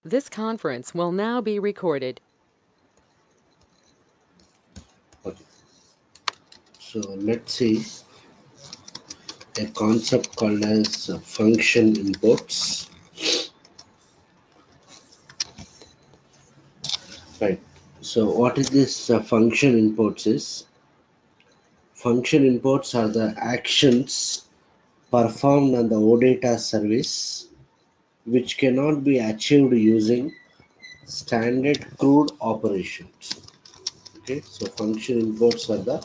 This conference will now be recorded. Okay. So let's see a concept called as function imports. Right. So what is this function imports is? Function imports are the actions performed on the OData service which cannot be achieved using standard CRUD operations. Okay, so function imports are the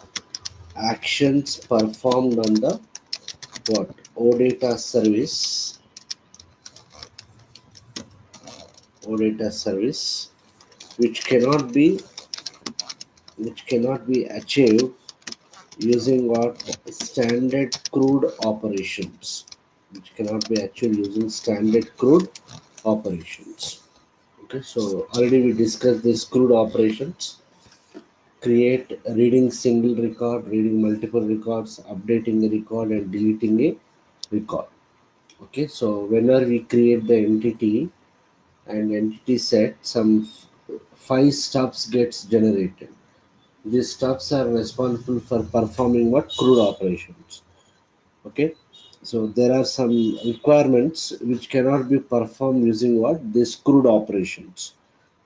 actions performed on the what OData service, OData service, which cannot be achieved using what standard CRUD operations, which cannot be achieved using standard CRUD operations. Okay, so already we discussed this CRUD operations. Create reading single record, reading multiple records, updating a record and deleting a record. Okay, so whenever we create the entity and entity set, some 5 stubs gets generated. These stubs are responsible for performing what CRUD operations. Okay, so there are some requirements which cannot be performed using what this CRUD operations.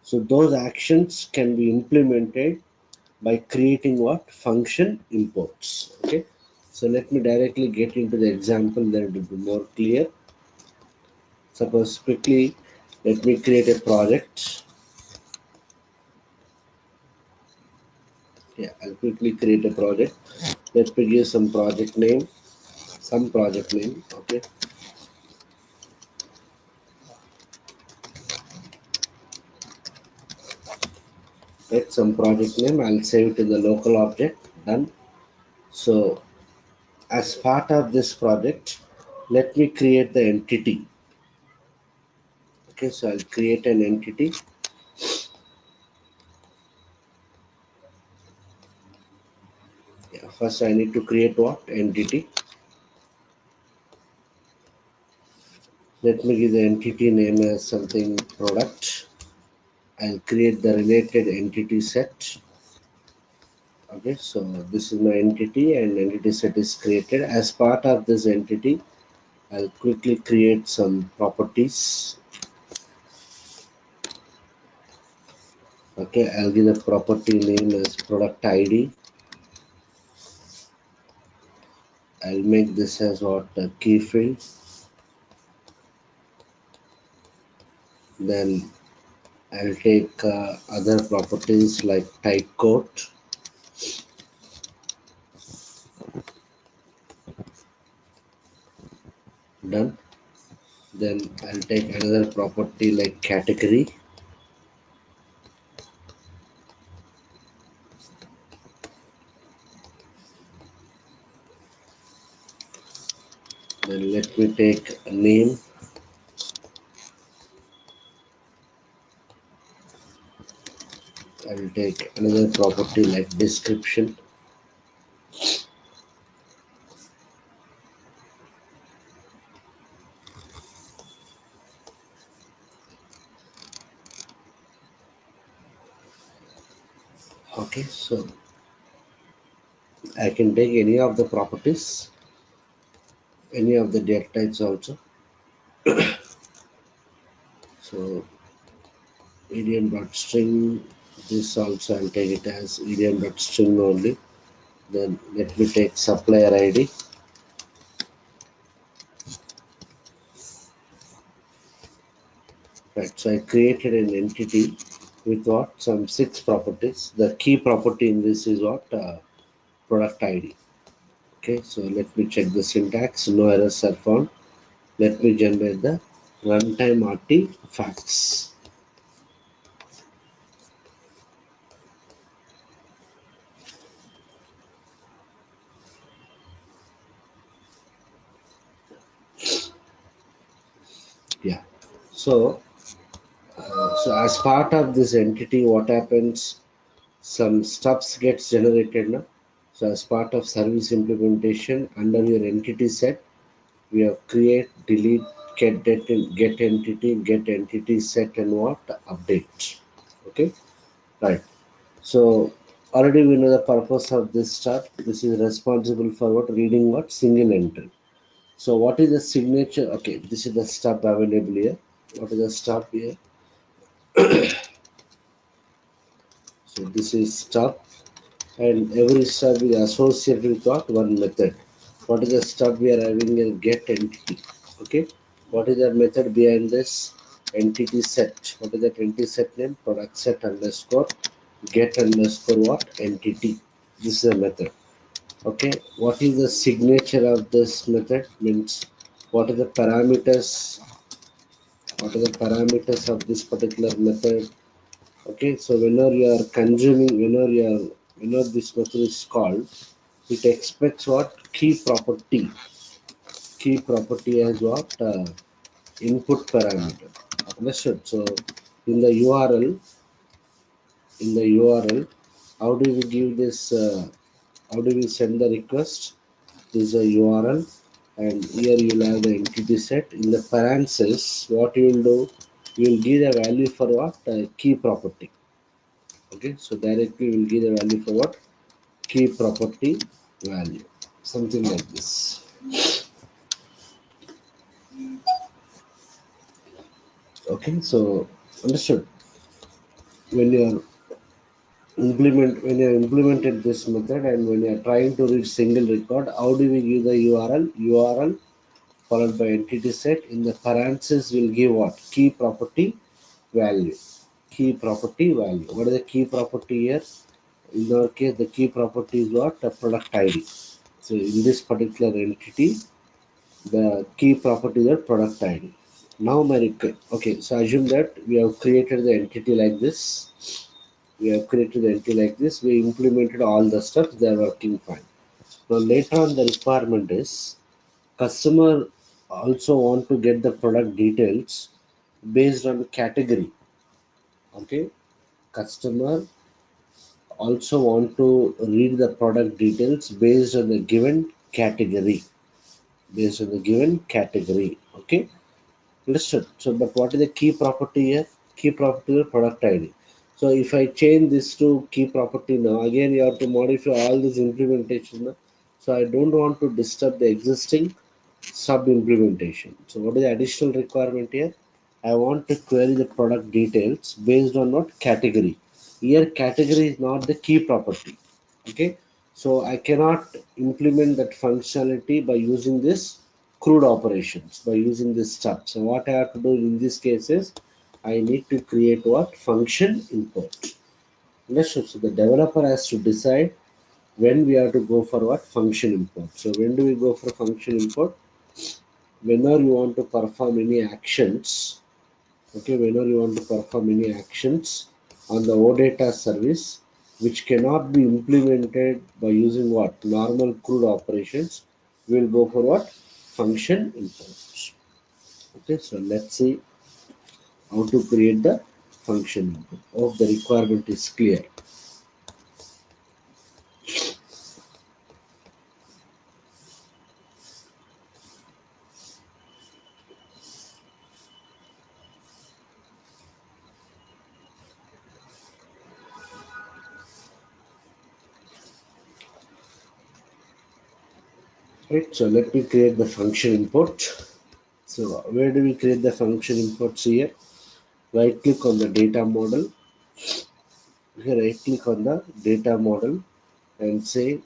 So those actions can be implemented by creating what function imports. Okay, so let me directly get into the example, then it will be more clear. Suppose quickly, let me create a project. Yeah, I'll quickly create a project. Let me give some project name, okay. Get some project name, I'll save it in the local object. Done. So as part of this project, let me create the entity. Okay, so I'll create an entity. Yeah, first I need to create what entity. Let me give the entity name as something product. I'll create the related entity set. Okay, so this is my entity and entity set is created. As part of this entity, I'll quickly create some properties. Okay, I'll give the property name as product ID. I'll make this as what a key field. Then I'll take other properties like type code. Done. Then I'll take another property like category. Then let me take a name. I'll take another property like description. Okay, so I can take any of the properties, any of the data types also. So idiom.string, this also I'll take it as idiom.string only. Then let me take supplier ID. Right, so I created an entity with what some 6 properties. The key property in this is what product ID. Okay, so let me check the syntax. No errors are found. Let me generate the runtime artifacts. Yeah, so so as part of this entity, what happens? Some stubs gets generated now. So as part of service implementation under your entity set, We have create, delete, get entity, get entity set, and what update. Okay, right. So already we know the purpose of this stub. This is responsible for what reading what single entry. So what is the signature? Okay, this is the stub available here. What is the stub here? So this is stub, and every stub is associated with what one method. What is the stub we are having a get entity? Okay, what is the method behind this entity set? What is that entity set name? Product set underscore get underscore what entity. This is a method. Okay, what is the signature of this method? Means what are the parameters? What are the parameters of this particular method? Okay, so whenever you are consuming, whenever this method is called, it expects what key property as what input parameter. Understood? So in the URL, in the URL, how do we give this? How do we send the request? This is a URL, and here you will have the entity set. In the parentheses, what you will do? You will give the value for what key property. Okay, so directly we will give the value for what key property value, something like this. Okay, so understood. When you are when you have implemented this method and when you are trying to read single record, how do we give the URL followed by entity set. In the parentheses will give what key property value. Key property value. What is the key property here? In our case, the key property is what? A product ID. So in this particular entity, the key property is the product ID. Now my okay, so assume that we have created the entity like this. We have created the entity like this. We implemented all the steps. They are working fine. Now later on, the requirement is customer also want to get the product details based on category. Okay, customer also want to read the product details based on the given category. Based on the given category. Okay, understood. So, but what is the key property here? Key property is product ID. So, if I change this to key property now, again you have to modify all this implementation now. So, I don't want to disturb the existing sub implementation. So, what is the additional requirement here? I want to query the product details based on what category. Here, category is not the key property. Okay, so I cannot implement that functionality by using this CRUD operations, by using this stuff. So what I have to do in this case is I need to create what function import. Understood? So the developer has to decide when we have to go for what function import. So when do we go for function import? Whenever you want to perform any actions, okay, whenever you want to perform any actions on the OData service which cannot be implemented by using what normal CRUD operations, we will go for what function imports. Okay, so let's see how to create the function import. Hope the requirement is clear. Right, so let me create the function import. So where do we create the function imports here? Right click on the data model. Here right click on the data model and say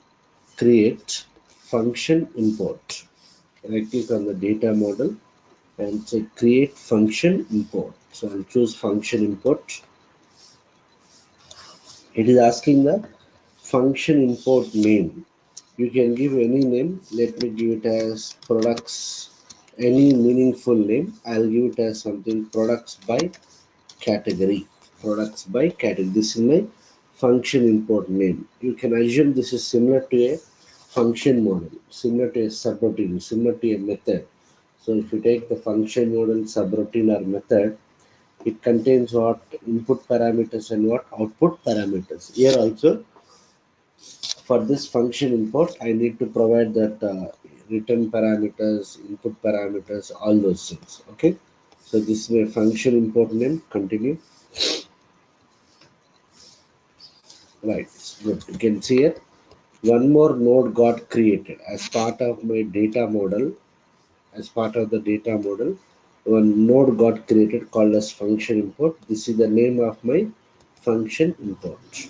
create function import. Right click on the data model and say create function import. So I'll choose function import. It is asking the function import name. You can give any name. Let me give it as products, any meaningful name. I'll give it as something products by category. Products by category. This is my function import name. You can assume this is similar to a function model, similar to a subroutine, similar to a method. So if you take the function model, subroutine or method, it contains what input parameters and what output parameters. Here also for this function import, I need to provide that return parameters, input parameters, all those things. Okay, so this is my function import name. Continue. Right, good. You can see it. One more node got created as part of my data model. As part of the data model, one node got created called as function import. This is the name of my function import.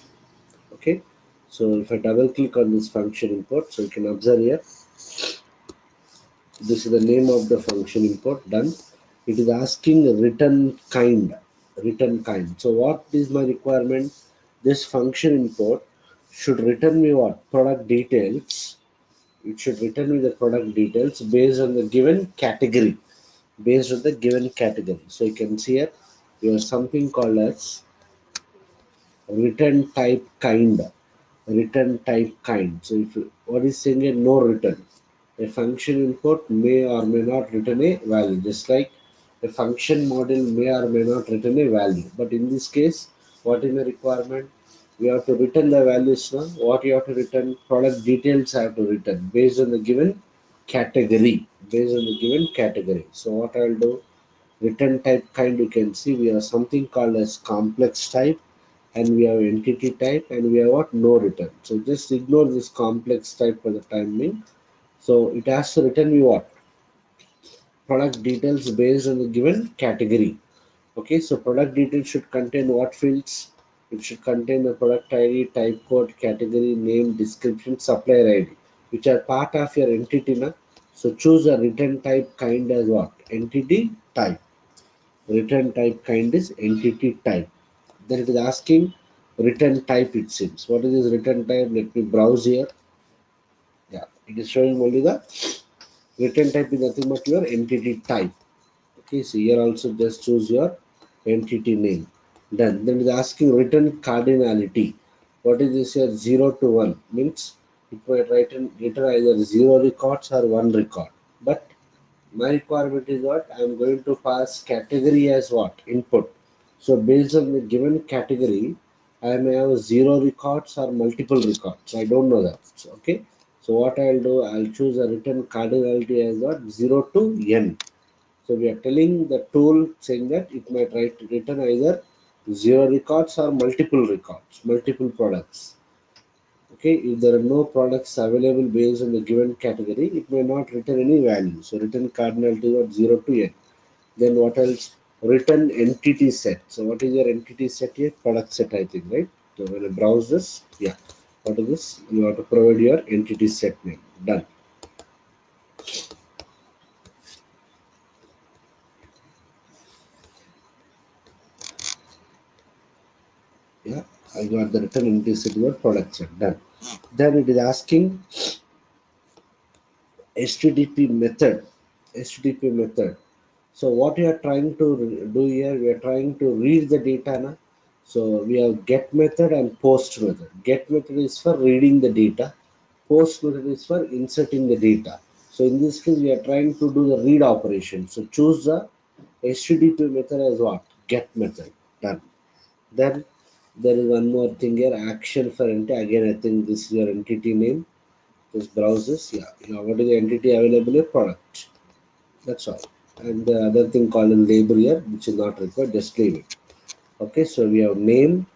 Okay, so if I double click on this function import, so you can observe here, this is the name of the function import. Done. It is asking return kind. So what is my requirement? This function import should return me what? Product details. It should return me the product details based on the given category. Based on the given category. So you can see here, you have something called as return type kind. Return type kind. So if what is saying a no return, a function import may or may not return a value, just like a function model may or may not return a value. But in this case, what is the requirement? We have to return the values now. What you have to return? Product details I have to return based on the given category. Based on the given category. So what I'll do? Return type kind, you can see we have something called as complex type, and we have entity type, and we have what? No return. So just ignore this complex type for the time being. So it has to return me what? Product details based on the given category. Okay, so product details should contain what fields? It should contain the product ID, type code, category, name, description, supplier ID, which are part of your entity now. So choose a return type kind as what? Entity type. Return type kind is entity type. Then it is asking return type, it seems. What is this return type? Let me browse here. Yeah, it is showing only the return type is nothing but your entity type. Okay, so here also just choose your entity name. Done. Then it is asking return cardinality. What is this here? 0 to 1 means it might return either 0 records or 1 record. But my requirement is what? I am going to pass category as what? Input. So based on the given category, I may have 0 records or multiple records. I don't know that. So, okay. So what I'll do, I'll choose a return cardinality as what? 0 to n. So we are telling the tool saying that it might return either 0 records or multiple records, multiple products. Okay, if there are no products available based on the given category, it may not return any value. So return cardinality is 0 to n. Then what else? Return entity set. So what is your entity set here? Product set, I think, right? So when I browse this, yeah. What is this? You have to provide your entity set name. Done. Yeah, I got the return entity set your product set. Done. Then it is asking HTTP method. HTTP method. So what we are trying to do here, we are trying to read the data now. So we have get method and post method. Get method is for reading the data. Post method is for inserting the data. So in this case, we are trying to do the read operation. So choose the HTTP method as what? Get method. Done. Then there is one more thing here, action for entity. Again, I think this is your entity name. Just browse this. Yeah. What is the entity available here? Product. That's all. And the other thing called in label here, which is not required, just leave it. Okay, so we have name.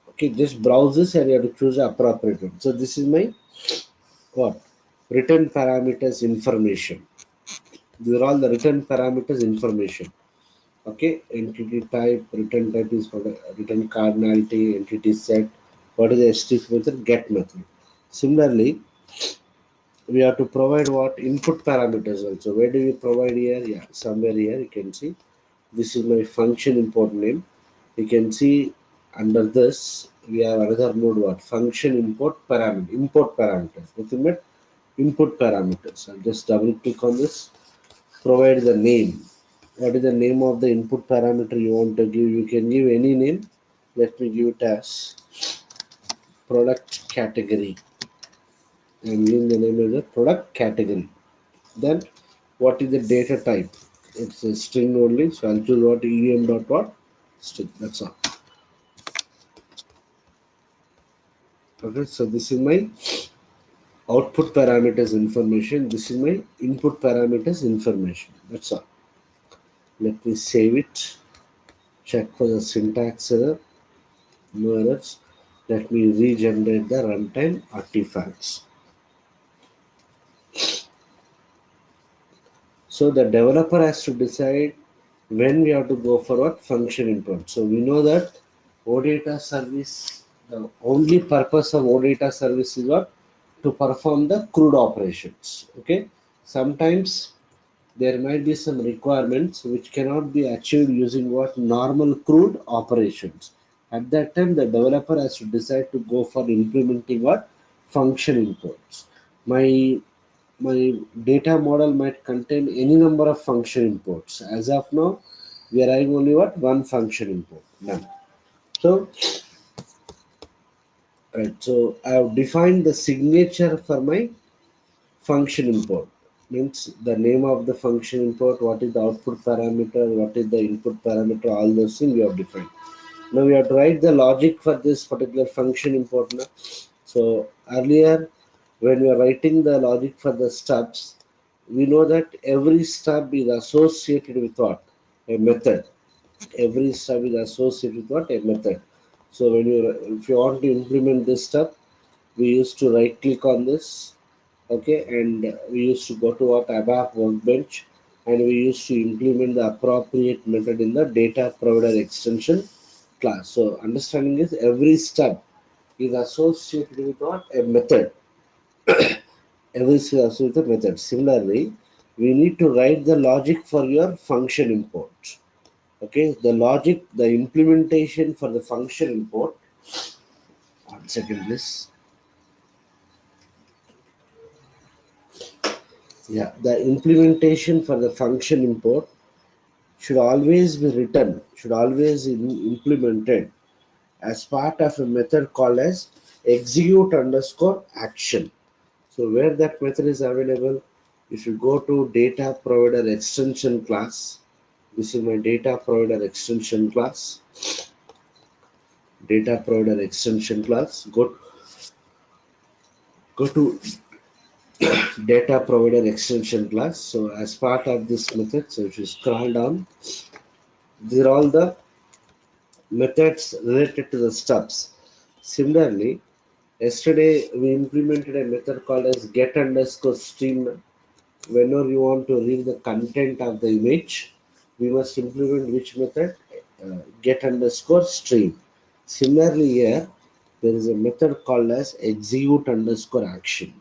Okay, just browse this and you have to choose the appropriate one. So this is my what? Return parameters information. These are all the return parameters information. Okay, entity type, return type is for the return cardinality, entity set. What is the HTTP method? Get method. Similarly, we have to provide what? Input parameters also. Where do you provide here? Yeah, somewhere here you can see. This is my function import name. You can see under this we have another node what? Function import parameter. Import parameters. Nothing but input parameters. I'll just double click on this. Provide the name. What is the name of the input parameter you want to give? You can give any name. Let me give it as product category. I'm giving the name as a product category. Then what is the data type? It's a string only. So I'll choose what? EM dot what? String. That's all. Okay, so this is my output parameters information. This is my input parameters information. That's all. Let me save it. Check for the syntax error. No errors. Let me regenerate the runtime artifacts. So the developer has to decide when we have to go for what function import. So we know that OData service, the only purpose of OData service is what? To perform the CRUD operations. Okay. Sometimes there might be some requirements which cannot be achieved using what normal CRUD operations. At that time, the developer has to decide to go for implementing what function imports. My data model might contain any number of function imports. As of now, we are having only what one function import. None. So, right. So I have defined the signature for my function import. Means the name of the function import, what is the output parameter, what is the input parameter, all those things we have defined. Now we have to write the logic for this particular function import now. So earlier, when we are writing the logic for the stubs, we know that every stub is associated with what? A method. Every stub is associated with what? A method. So when you, if you want to implement this stub, we used to right click on this, okay, and we used to go to what ABAP workbench, and we used to implement the appropriate method in the data provider extension class. So understanding is every stub is associated with what? A method. Every stub is associated with a method. Similarly, we need to write the logic for your function import. Okay, the logic, the implementation for the function import. One second, please. Yeah, the implementation for the function import should always be written, should always be implemented as part of a method called as execute underscore action. So where that method is available, if you go to data provider extension class, this is my data provider extension class, data provider extension class, go to data provider extension class. So as part of this method, so if you scroll down, these are all the methods related to the stubs. Similarly, yesterday we implemented a method called as get underscore stream. Whenever you want to read the content of the image, we must implement which method? Get underscore stream. Similarly here, there is a method called as execute underscore action.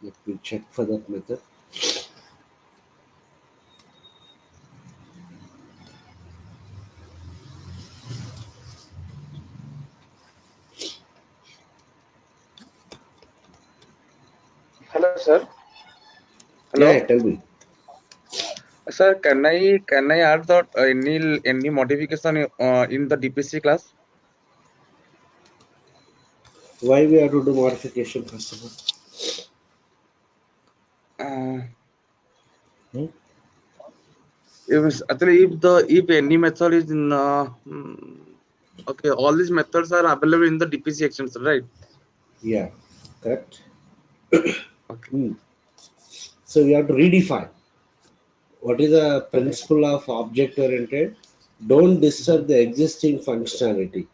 Let me check for that method. Hello, sir. Yeah, Hello, tell me. sir. Can I add that any modification in the DPC class? Why we have to do modification first of all? Uh, Hmm? if any method is in okay, all these methods are available in the DPC extension, right? Yeah, correct. Okay, Hmm. So we have to redefine what is the okay, principle of object oriented. Don't mhm, disturb the existing functionality.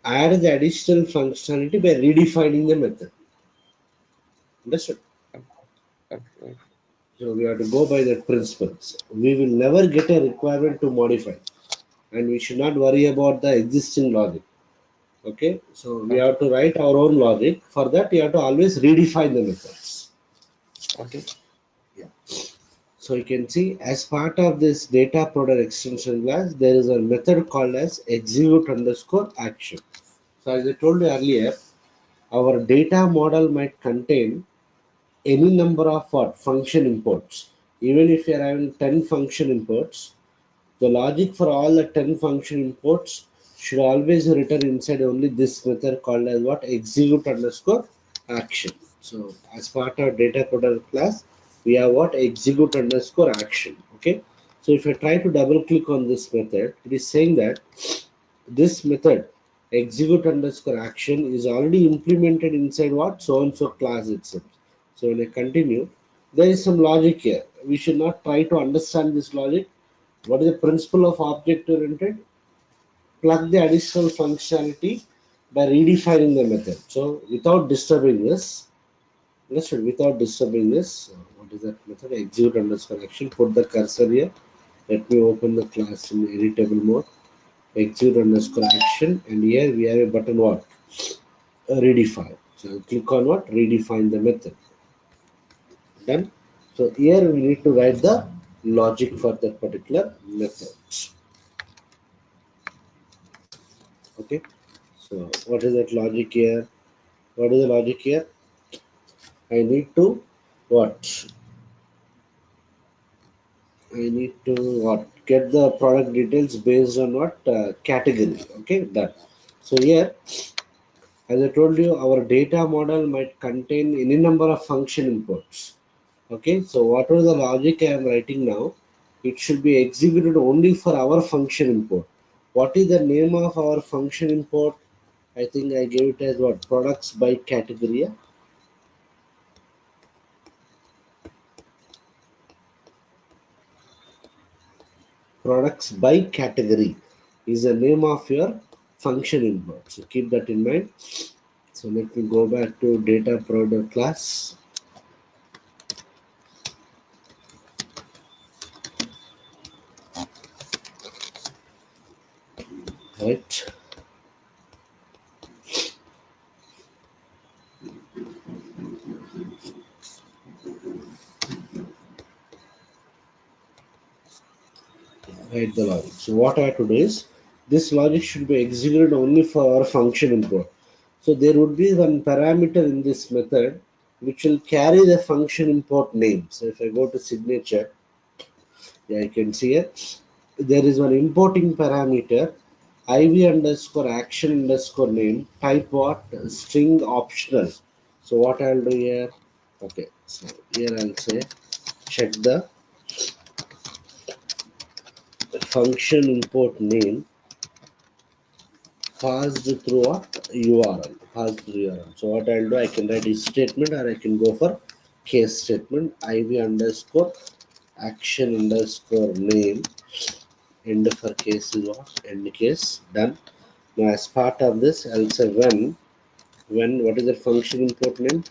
Add the additional functionality by redefining the method. Understood? okay, okay, So we have to go by that principles. We will never get a requirement to modify, and we should not worry about the existing logic. Okay, so we okay, have to write our own logic. For that, you have to always redefine the methods. okay, Yeah. So you can see as part of this data product extension class, there is a method called as execute underscore action. So as I told you earlier, our data model might contain any number of what function imports. Even if you are having 10 function imports, the logic for all the 10 function imports should always return inside only this method called as what execute underscore action. So as part of data product class, we have what execute underscore action. Okay. So if I try to double click on this method, it is saying that this method execute underscore action is already implemented inside what so and so class itself. So when I continue, there is some logic here. We should not try to understand this logic. What is the principle of object oriented? Plug the additional functionality by redefining the method. So without disturbing this, without disturbing this, what is that method? Execute underscore action. Put the cursor here. Let me open the class in editable mode. Execute underscore action, and here we have a button what? Redefine. So I'll click on what? Redefine the method. Done. So here we need to write the logic for that particular method. Okay. So what is that logic here? What is the logic here? I need to what? I need to what? Get the product details based on what category. Okay, done. So here, as I told you, our data model might contain any number of function inputs. Okay, so whatever the logic I am writing now, it should be executed only for our function import. What is the name of our function import? I think I gave it as what? Products by category. Yeah? Products by category is the name of your function import. So keep that in mind. So let me go back to data product class. Right. Write the logic. So what I have to do is this logic should be executed only for our function import. So there would be one parameter in this method which will carry the function import name. So if I go to signature, yeah, I can see it. There is one importing parameter iv underscore action underscore name type what string optional. So what I'll do here? Okay, so here I'll say check the function import name passed through what URL, passed through URL. So what I'll do, I can write if statement or I can go for case statement iv underscore action underscore name end for case is what end case done. Now as part of this I'll say when what is the function import name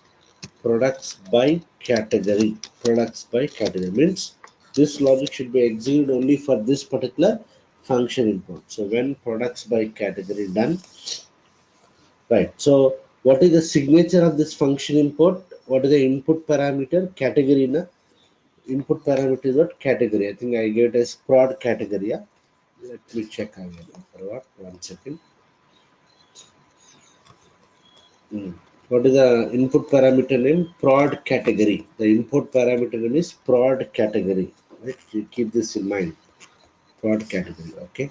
products by category. Products by category means this logic should be executed only for this particular function import. So when products by category done. Right. So what is the signature of this function import? What is the input parameter? Category na input parameter is what category? I think I gave it as prod category. Yeah? Let me check again. For what? 1 second. What is the input parameter name? Prod category. The input parameter name is prod category. Right? You keep this in mind. Prod category. Okay.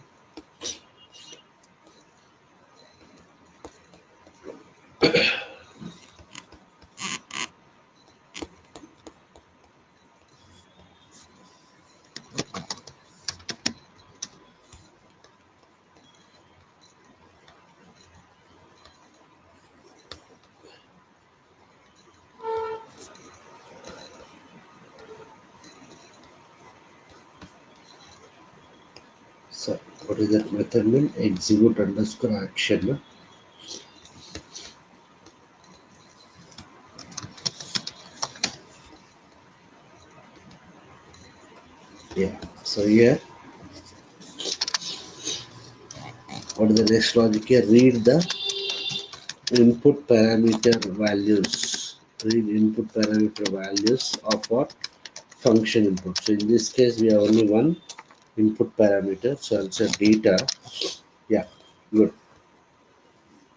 So what is that method name? Execute underscore action. Yeah. So here, what is the next logic here? Read the input parameter values. Read input parameter values of what function input. So in this case we have only one input parameter, so I'll say data. Yeah, good.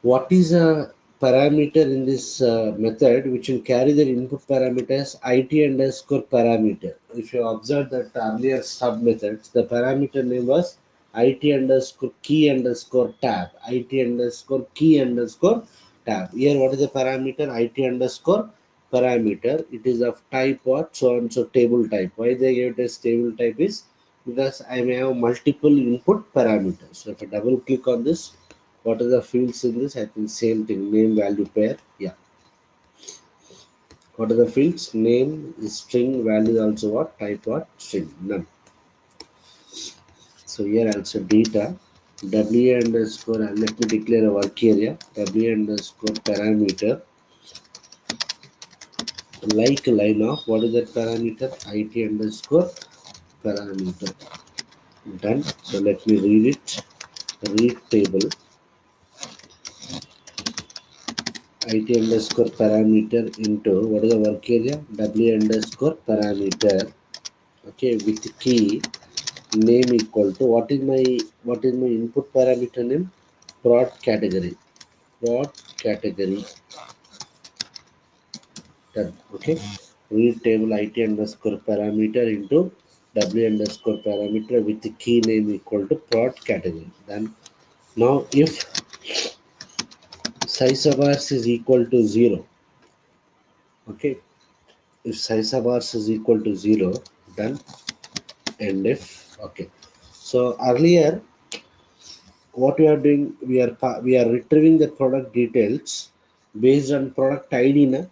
What is a parameter in this method which will carry the input parameters it underscore parameter? If you observe that earlier sub methods, the parameter name was it underscore key underscore tab, it underscore key underscore tab. Here, what is the parameter? It underscore parameter. It is of type what? So and so table type. Why they gave it as table type is because I may have multiple input parameters. So if I double click on this, What are the fields in this? I think same thing, name, value, pair. Yeah. What are the fields? Name is string, value also what? Type what? String, none. So here also data, w underscore, and let me declare a work area, w underscore parameter, like line of, what is that parameter? It underscore parameter. Done. So let me read it. Read table, it underscore parameter into, what is the work area? W underscore parameter. Okay, with key name equal to, what is my input parameter name? Prod category. Prod category. Done. Okay. Read table it underscore parameter into w underscore parameter with the key name equal to prod category. Then now if size of ours is equal to 0, okay, if size of ours is equal to 0, then and if, okay, so earlier what we are doing, we are retrieving the product details based on product id na.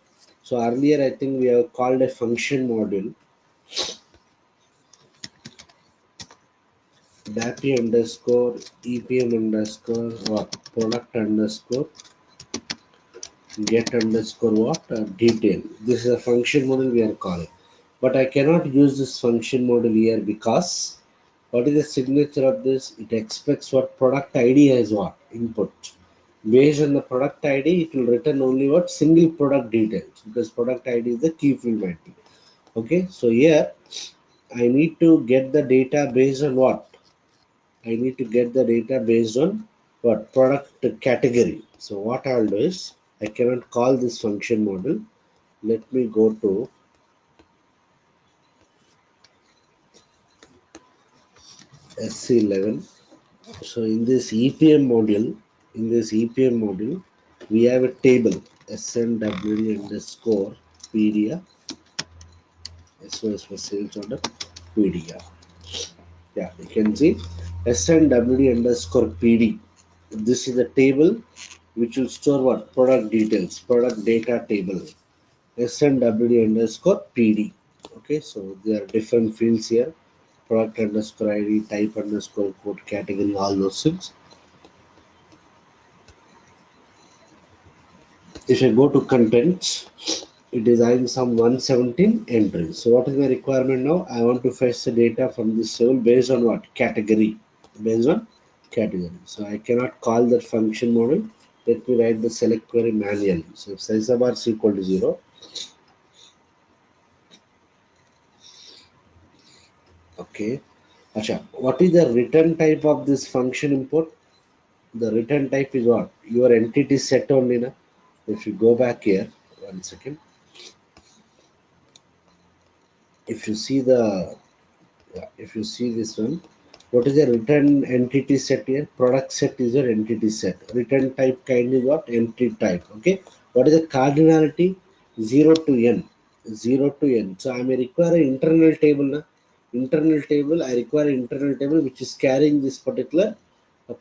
So earlier I think we have called a function module dappy underscore epm underscore what product underscore get underscore what detail. This is a function model we are calling, but I cannot use this function model here because what is the signature of this? It expects what product id as what input. Based on the product id, it will return only what single product details, because product id is the key field mapping. Okay, so here I need to get the data based on what? I need to get the data based on what? Product category. So what I'll do is, I cannot call this function model. Let me go to SC11. So in this EPM module, we have a table SNW underscore PDF, SOS for sales order PDF. Yeah, you can see SNW underscore PD. This is a table which will store what? Product details, product data table. SNW underscore PD. Okay, so there are different fields here. Product underscore ID, type underscore code, category, all those things. If I go to contents, it is having some 117 entries. So what is my requirement now? I want to fetch the data from this table based on what? Category. Based on category. So I cannot call that function model. Let me write the select query manually. So if size of bar is equal to 0, okay. Acha, what is the return type of this function import? The return type is what? Your entity set only. Na? If you go back here, 1 second. If you see the, if you see this one, what is the return entity set here? Product set is your entity set. Return type kind is what? Entity type. Okay. What is the cardinality? 0 to n. 0 to n. So I may require an internal table. Na? Internal table. I require an internal table which is carrying this particular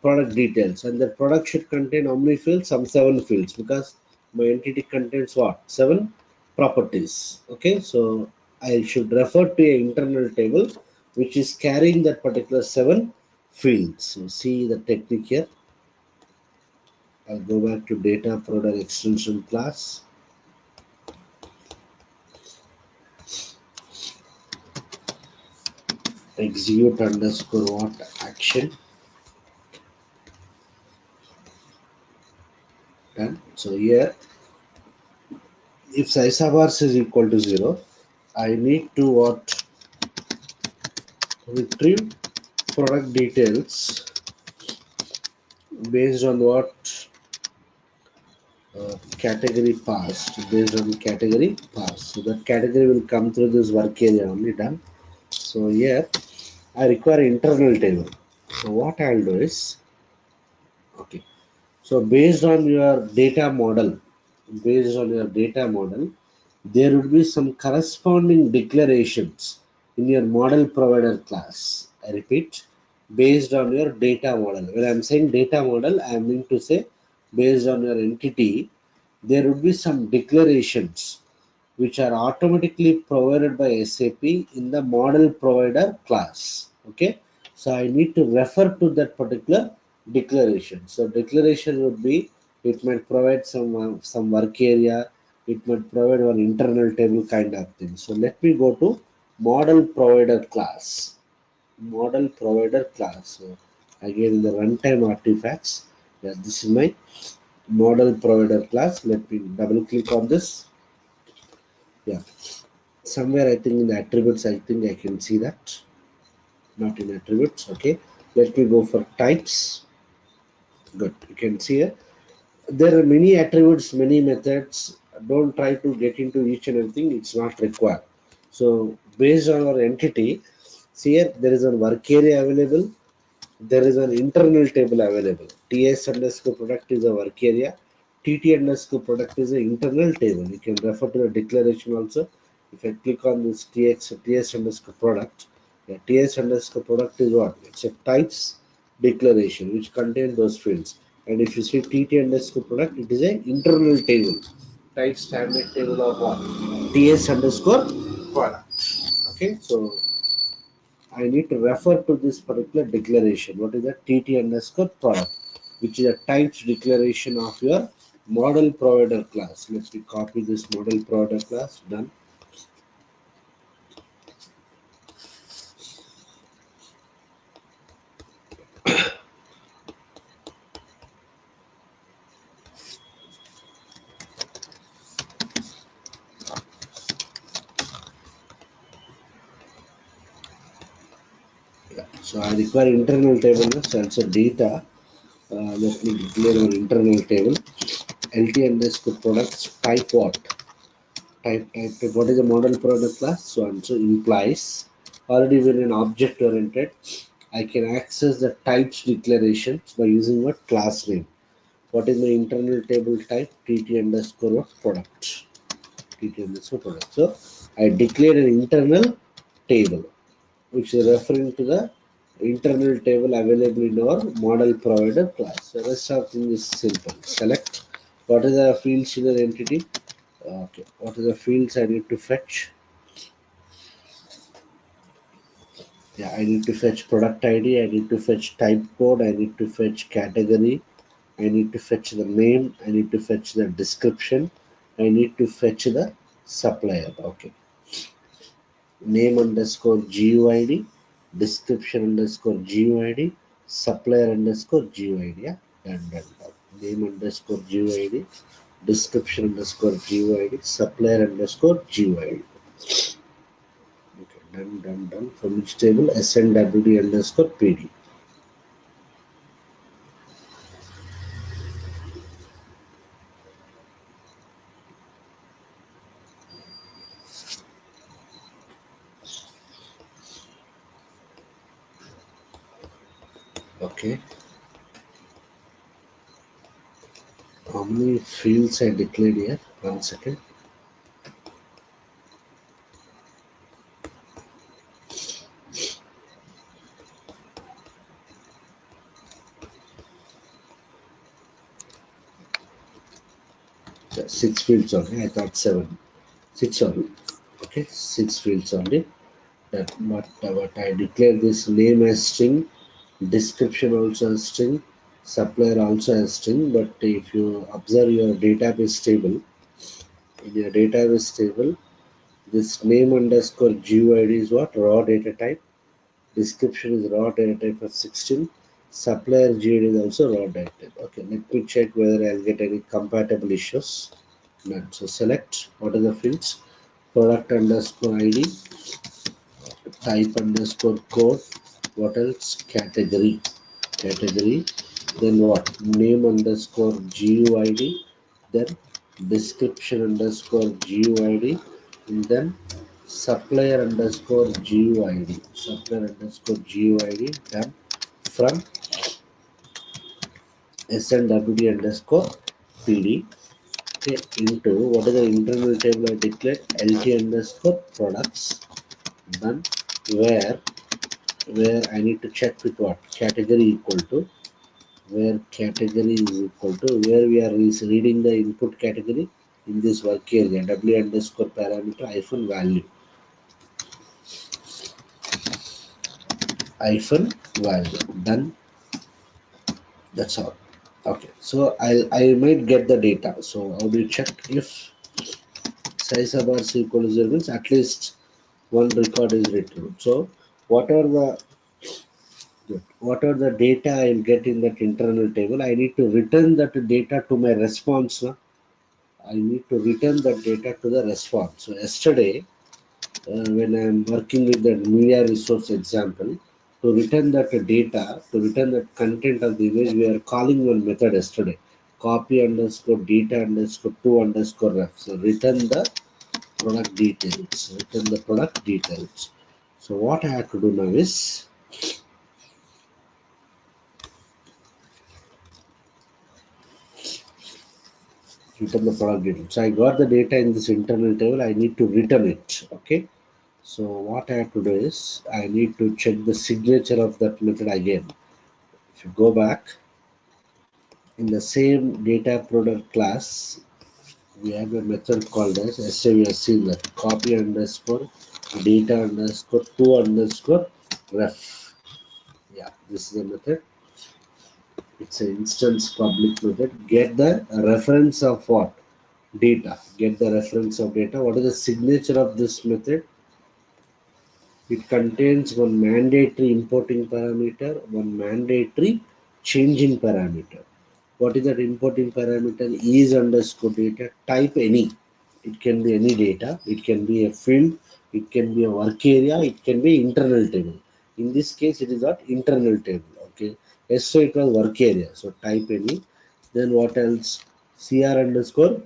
product details, and the product should contain how many fields? Some 7 fields, because my entity contains what? 7 properties. Okay, so I should refer to an internal table which is carrying that particular 7 fields. So see the technique here. I'll go back to data product extension class. Execute underscore what action. Done. So here, if size of ours is equal to 0, I need to what? Retrieve product details based on what category passed, based on category passed. So that category will come through this work area only. Done. So here I require internal table. So what I'll do is, okay, so based on your data model, based on your data model, there would be some corresponding declarations in your model provider class. I repeat, based on your data model. When I'm saying data model, I mean to say based on your entity, there would be some declarations which are automatically provided by SAP in the model provider class. Okay, so I need to refer to that particular declaration. So declaration would be, it might provide some work area, it might provide one internal table kind of thing. So let me go to model provider class. Model provider class. So again, in the runtime artifacts, yeah, this is my model provider class. Let me double click on this. Yeah, somewhere I think in the attributes, I think I can see that. Not in attributes. Okay, let me go for types. Good, you can see here there are many attributes, many methods. Don't try to get into each and everything, it's not required. So based on our entity, see here there is a work area available, there is an internal table available. TS underscore product is a work area. TT underscore product is an internal table. You can refer to the declaration also. If I click on this TS underscore product, yeah, TS underscore product is what? It's a types declaration which contains those fields. And if you see TT underscore product, it is an internal table. Type standard table of what? TS underscore product. Okay, so I need to refer to this particular declaration. What is that? TT underscore product, which is a types declaration of your model provider class. Let me copy this model provider class. Done. Yeah. So I require internal table. So also data. Let me declare our internal table. LT underscore products type what? Type what is the model product class? So answer implies already when an object oriented, I can access the types declarations by using what class name. What is my internal table type? TT underscore what product. TT underscore product. So I declared an internal table which is referring to the internal table available in our model provider class. The rest of thing is simple. Select what is the fields in the entity. Okay, what are the fields I need to fetch? Yeah, I need to fetch product ID, I need to fetch type code, I need to fetch category, I need to fetch the name, I need to fetch the description, I need to fetch the supplier. Okay, name underscore GUID, description underscore GUID, supplier underscore GUID. Yeah, done. Name underscore GUID, description underscore GUID, supplier underscore GUID. Okay, done. From which table? SNWD underscore PD. Okay, how many fields I declared here? 1 second. So 6 fields only. I thought 7. 6 only. Okay, 6 fields only. But I declare this name as string, description also as string, supplier also as string. But if you observe your database table, in your database table, this name underscore GUID is what? Raw data type. Description is raw data type of 16. Supplier GUID is also raw data type. Okay, let me check whether I'll get any compatible issues. None. So select what are the fields? Product underscore ID, type underscore code, what else? Category, then what? Name underscore GUID, then description underscore GUID, and then supplier underscore GUID, done. From SNWD underscore PD, okay, into what is the internal table I declared? LT underscore products, done. Where where I need to check with what category equal to, where category is equal to, where we are reading the input category in this work area w underscore parameter hyphen value, hyphen value. Done. That's all. Okay, so I might get the data. So how do you check if size of bars equal to 0 means at least one record is written. So what are the data I'll get in that internal table? I need to return that data to my response. No? I need to return that data to the response. So yesterday, when I'm working with the media resource example, to return that data, to return that content of the image, we are calling one method yesterday. Copy underscore data underscore to underscore ref. So return the product details. Return the product details. So what I have to do now is return the product details. So I got the data in this internal table. I need to return it. Okay. So what I have to do is I need to check the signature of that method again. If you go back in the same data product class, we have a method called as SAP. We have seen that copy underscore data underscore to underscore ref. Yeah, this is the method. It's an instance public method. Get the reference of what? Data. Get the reference of data. What is the signature of this method? It contains one mandatory importing parameter, one mandatory changing parameter. What is that importing parameter? Is underscore data, type any. It can be any data, it can be a field, it can be a work area, it can be internal table. In this case, it is not internal table. Okay. Yes, so it was work area. So type any. Then what else? CR underscore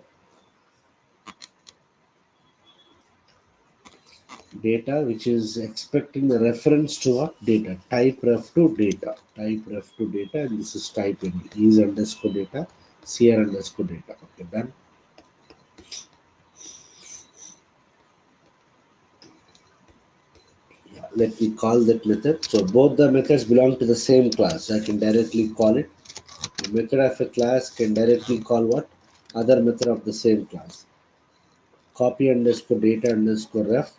data, which is expecting the reference to what data, type ref to data, type ref to data, and this is type in is underscore data, cr underscore data. Okay, done. Yeah, let me call that method. So both the methods belong to the same class. I can directly call it. The method of a class can directly call what other method of the same class. Copy underscore data underscore ref.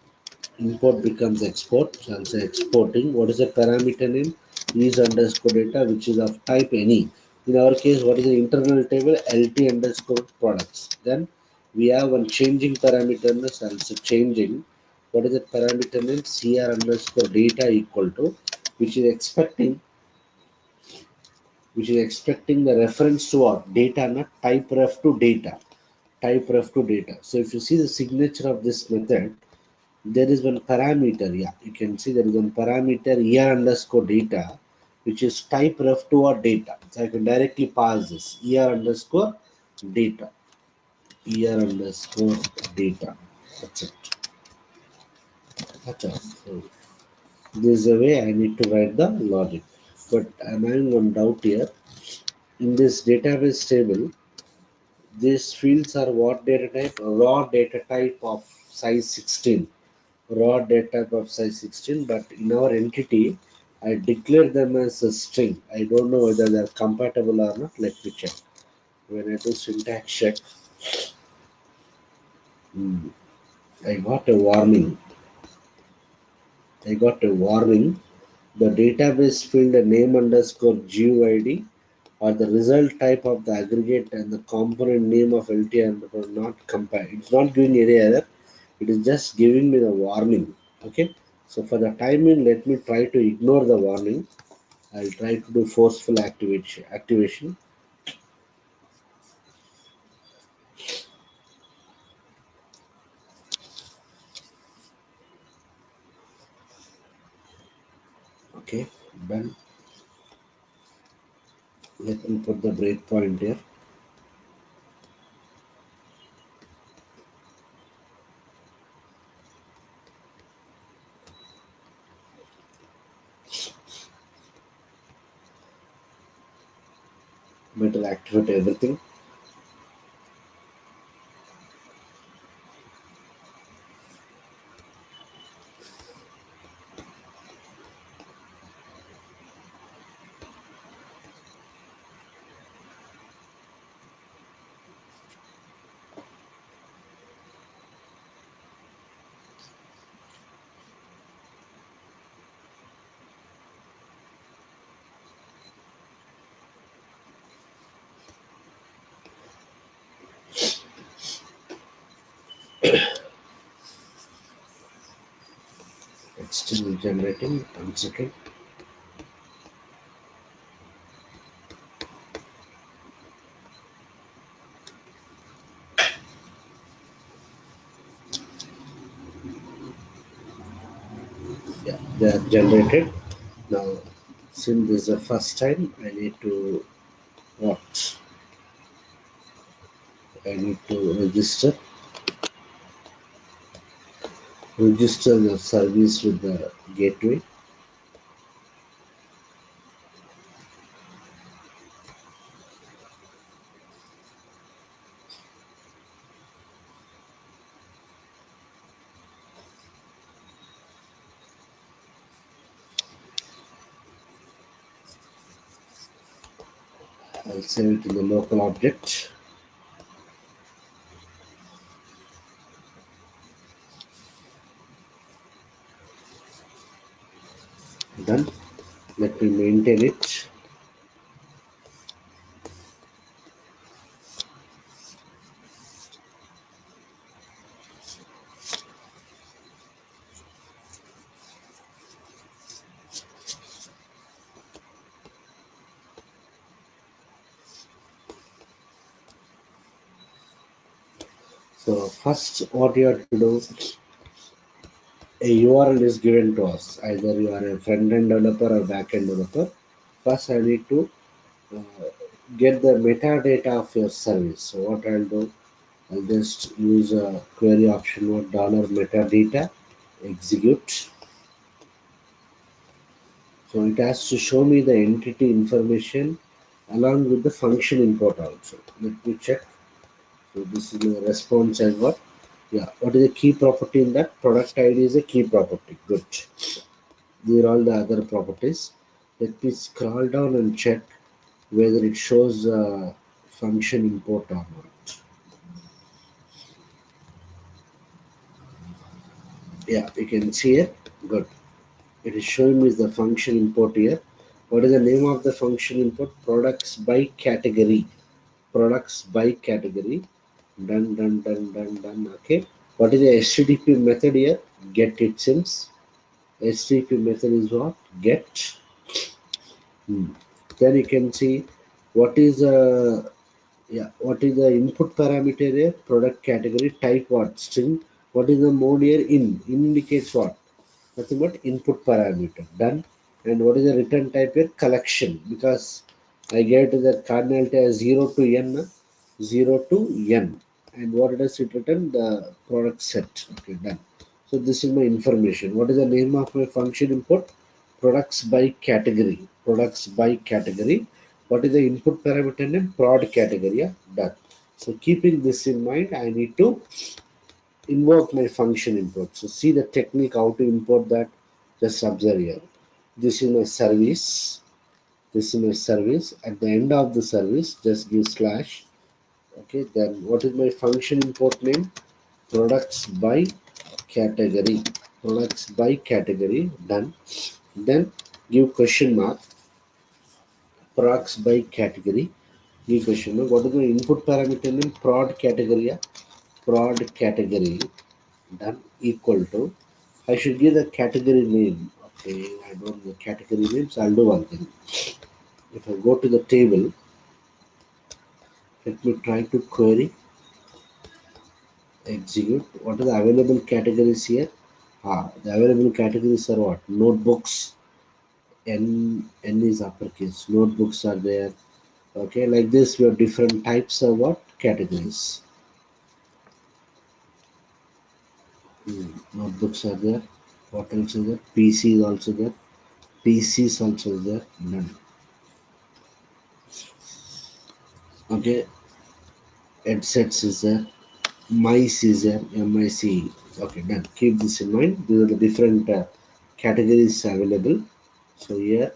Import becomes export. So I'll say exporting. What is the parameter name? Is underscore data, which is of type any. In our case, what is the internal table? LT underscore products. Then we have one changing parameter. So I'll say changing. What is the parameter name? CR underscore data equal to, which is expecting, the reference to what? Data, not type ref to data. Type ref to data. So if you see the signature of this method, there is one parameter. Yeah, you can see there is one parameter year underscore data, which is type ref to our data. So I can directly pass this year underscore data, year underscore data. That's it. That's all. So this is the way I need to write the logic. But I'm having one doubt here. In this database table, these fields are what data type? Raw data type of size 16. Raw data type of size 16, but in our entity, I declare them as a string. I don't know whether they are compatible or not. Let me check. When I do syntax check, hmm, I got a warning. I got a warning. The database field name underscore GUID or the result type of the aggregate and the component name of LT and not compare. It's not giving any error. It is just giving me the warning. Okay. So for the timing, let me try to ignore the warning. I'll try to do forceful activation. Okay, done. Let me put the breakpoint here. It will activate everything. It's still generating. 1 second. Yeah, they are generated. Now, since this is the first time, I need to what? I need to register the service with the gateway. I'll save it in the local object. Done. Let me maintain it. So first, what you have to do, a URL is given to us. Either you are a front-end developer or back-end developer. First, I need to uh, get the metadata of your service. So what I'll do, I'll just use a query option with $metadata, execute. So it has to show me the entity information along with the function import also. Let me check. So this is the response I got. Yeah, what is the key property in that? Product ID is a key property. Good. These are all the other properties. Let me scroll down and check whether it shows function import or not. Yeah, you can see it. Good. It is showing me the function import here. What is the name of the function import? Products by category. Products by category. Done, done, done, done, done. Okay. What is the HTTP method here? Get it since. HTTP method is what? Get. Then you can see what is what is the input parameter here? Product category type what? String. What is the mode here? In. In indicates what? Nothing but input parameter. Done. And what is the return type here? Collection. Because I gave to the cardinality as 0 to n. 0 to n. And what does it return? The product set. Okay, done. So this is my information. What is the name of my function import? Products by category. Products by category. What is the input parameter name? Prod category. Yeah, done. So keeping this in mind, I need to invoke my function import. So see the technique how to import that. Just observe here. This is my service. This is my service. At the end of the service, just give slash. Okay, then what is my function import name? Products by category. Products by category. Done. Then give question mark. Products by category. Give question mark. What is my input parameter name? Prod category. Yeah? Prod category. Done. Equal to. I should give the category name. Okay, I don't know the category names. I'll do one thing. If I go to the table, let me try to query, execute. What are the available categories here? The available categories are what? Notebooks. N is uppercase. Notebooks are there. Okay, like this, we have different types of what? Categories. Notebooks are there. What else is there? PC is also there. PC is also there. None. Okay, headsets is there. Mice is there. MIC. Okay, done. Keep this in mind. These are the different categories available. So here,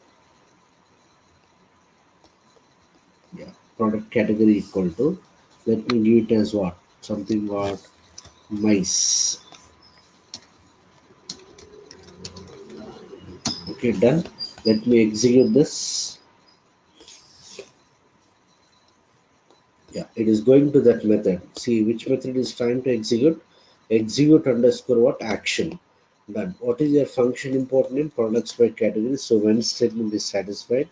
yeah, product category equal to. Let me give it as what? Something what? Mice. Okay, done. Let me execute this. Yeah, it is going to that method. See which method is trying to execute. execute underscore what action. Done. What is your function important in products by category? So when statement is satisfied,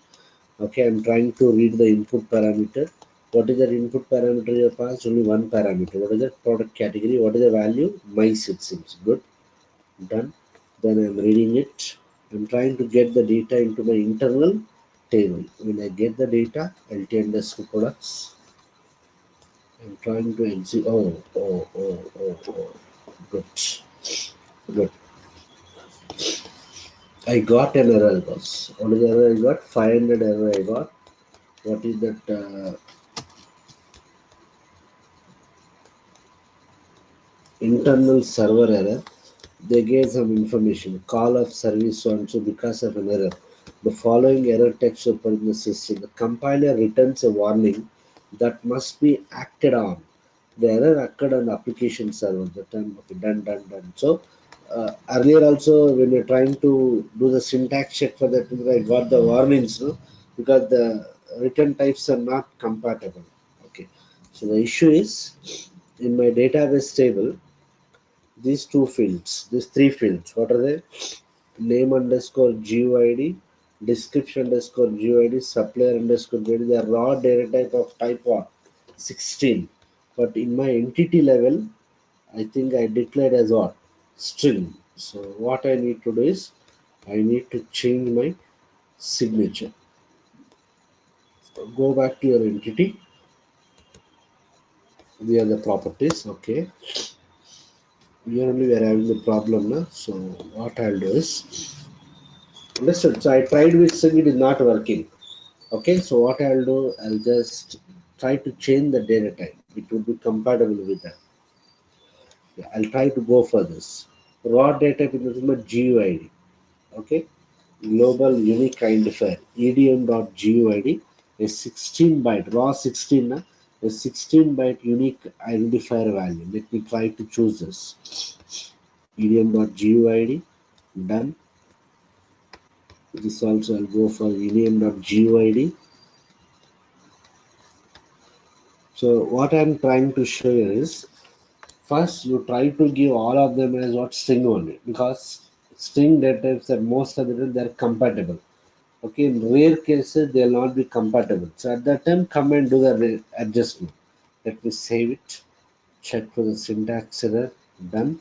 okay, I'm trying to read the input parameter. What is the input parameter you have passed? Only one parameter. What is the product category? What is the value? Mice, it seems. Good. Done. Then I'm reading it. I'm trying to get the data into my internal table. When I get the data, LT underscore products. I'm trying to exit. Oh. Good. Good. I got an error, boss. What is the error I got? 500 error I got. What is that? Internal server error. They gave some information. Call of service so and so because of an error. The following error text occurred in the system. The compiler returns a warning that must be acted on. The error occurred on the application server. The time, okay, done. So earlier also when you're trying to do the syntax check for that, I got the warnings, no, because the return types are not compatible. Okay, so the issue is in my database table these two fields, these three fields, what are they? Name underscore GUID, description underscore GUID, supplier underscore GUID, they are raw data type of type what? 16. But in my entity level, I think I declared as what? String. So what I need to do is I need to change my signature. So go back to your entity. We are the properties, okay. Here only we are having the problem now. So what I'll do is understood. So I tried with string, it is not working. Okay, so what I'll do, I'll just try to change the data type. It will be compatible with that. Yeah, I'll try to go for this. Raw data type is my GUID. Okay, global unique identifier edm.guid, a 16 byte raw 16, a 16 byte unique identifier value. Let me try to choose this edm.guid. Done. This also I'll go for edm.guid. So what I'm trying to show you is first you try to give all of them as what string only, because string data types are most of the time they're compatible. Okay, in rare cases they'll not be compatible. So at that time come and do the adjustment. Let me save it. Check for the syntax error. Done.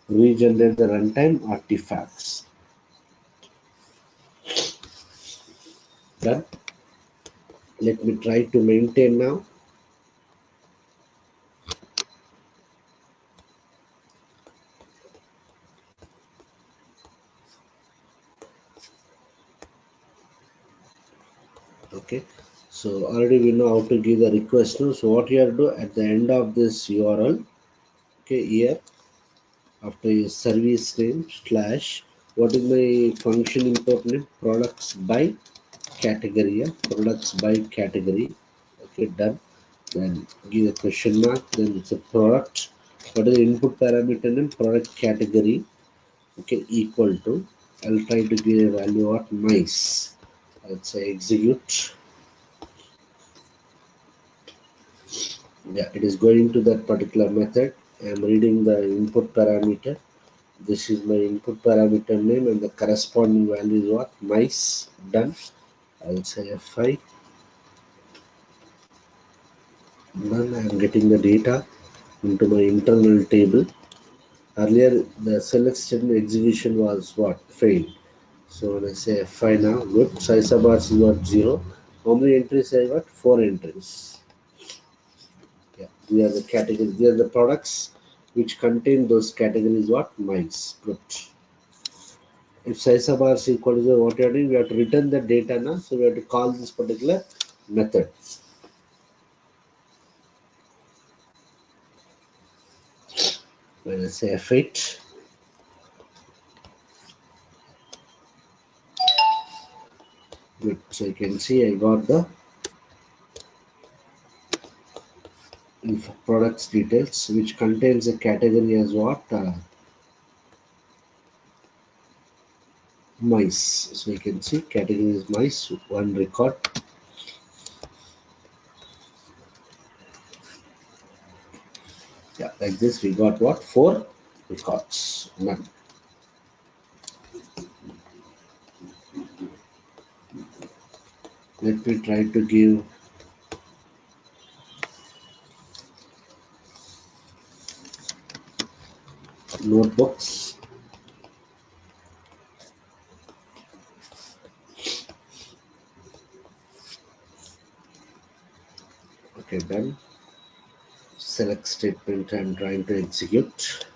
Regenerate the runtime artifacts. Done. Let me try to maintain now. Okay, so already we know how to give the request now. So what you have to do at the end of this URL, okay, here after your service name slash, what is my function important? Products by category, yeah? Products by category. Okay, done. Then give a question mark, then it's a product. What is the input parameter name? Product category. Okay, equal to, I'll try to give a value of mice. I'll say execute. Yeah, it is going to that particular method. I am reading the input parameter. This is my input parameter name and the corresponding value is what? Mice. Done. I'll say F5. Done. I'm getting the data into my internal table. Earlier the select statement execution was what? Failed. So when I say F5 now, good. Size of bars is what? 0. How many entries I got? 4 entries. Yeah, these are the categories. These are the products which contain those categories what? Mice. Good. If size of bar is equal to 0, what we are doing, we have to return the data now. So we have to call this particular method. When I say F8, good. So you can see I got the products details which contains a category as what? Mice. So you can see category is mice, one record. Yeah, like this we got what? 4 records, none. Let me try to give notebooks. Okay, done. Select statement I'm trying to execute.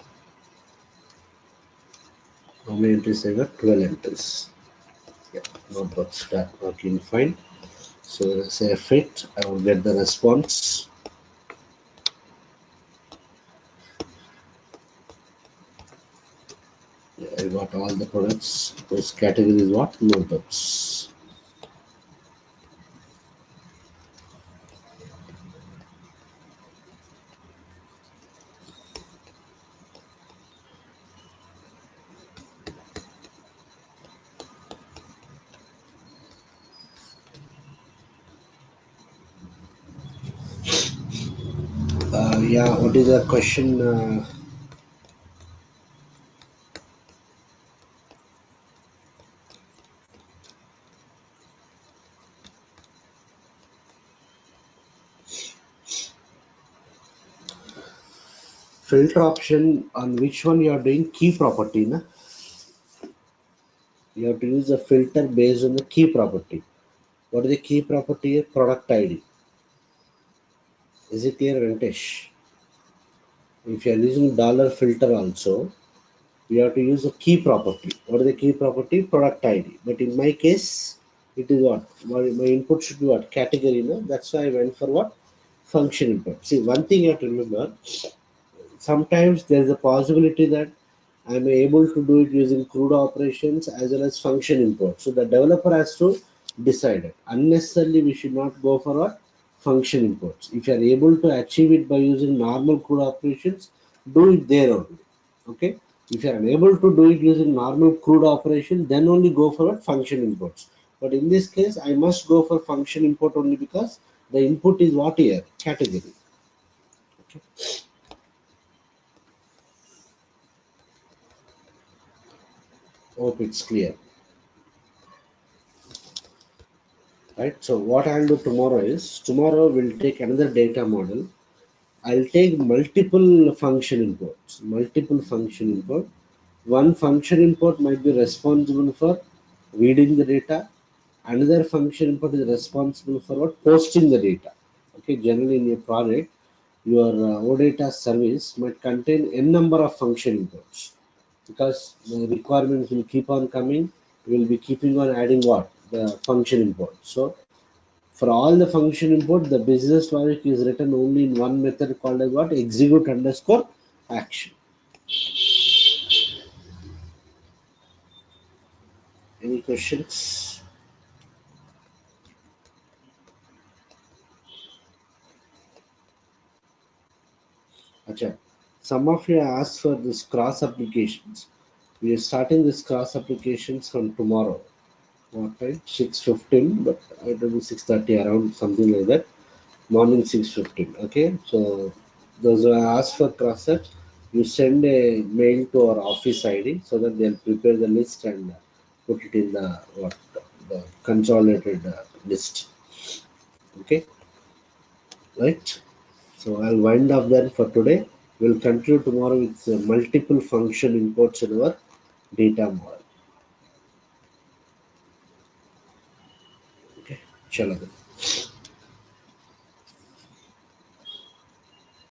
How many entries I got? 12 entries. Yeah, notebooks start working fine. So when I say fit, I will get the response. Yeah, I got all the products. Those categories what? Notebooks. Yeah, what is the question? Filter option on which one you are doing key property, na? You have to use a filter based on the key property. What is the key property? Product ID. Is it clear, Ventesh? If you are using dollar filter also, you have to use a key property. What is the key property? Product ID. But in my case, it is what? My input should be what? Category, no? That's why I went for what? Function input. See, one thing you have to remember, sometimes there is a possibility that I'm able to do it using CRUD operations as well as function import. So the developer has to decide it. Unnecessarily, we should not go for a function imports. If you are able to achieve it by using normal CRUD operations, do it there only. Okay. If you are unable to do it using normal CRUD operation, then only go for a function imports. But in this case, I must go for function import only because the input is what here? Category. Okay. Hope it's clear. Right, so what I'll do tomorrow is, tomorrow we'll take another data model. I'll take multiple function imports, multiple function import. One function import might be responsible for reading the data. Another function import is responsible for what? Posting the data. Okay, generally in your project, your OData service might contain n number of function imports, because the requirements will keep on coming. We'll be keeping on adding what? The function import. So for all the function import, the business logic is written only in one method called as what? Execute underscore action. Any questions? Acha. Some of you asked for this cross applications. We are starting this cross applications from tomorrow. What time? 6:15, but I don't know, 6:30 around, something like that. Morning 6:15. Okay, so those who asked for cross apps, you send a mail to our office ID so that they'll prepare the list and put it in the what, the consolidated list. Okay, right? So I'll wind up then for today. We'll continue tomorrow with multiple function imports in our data model. Okay, chalo then.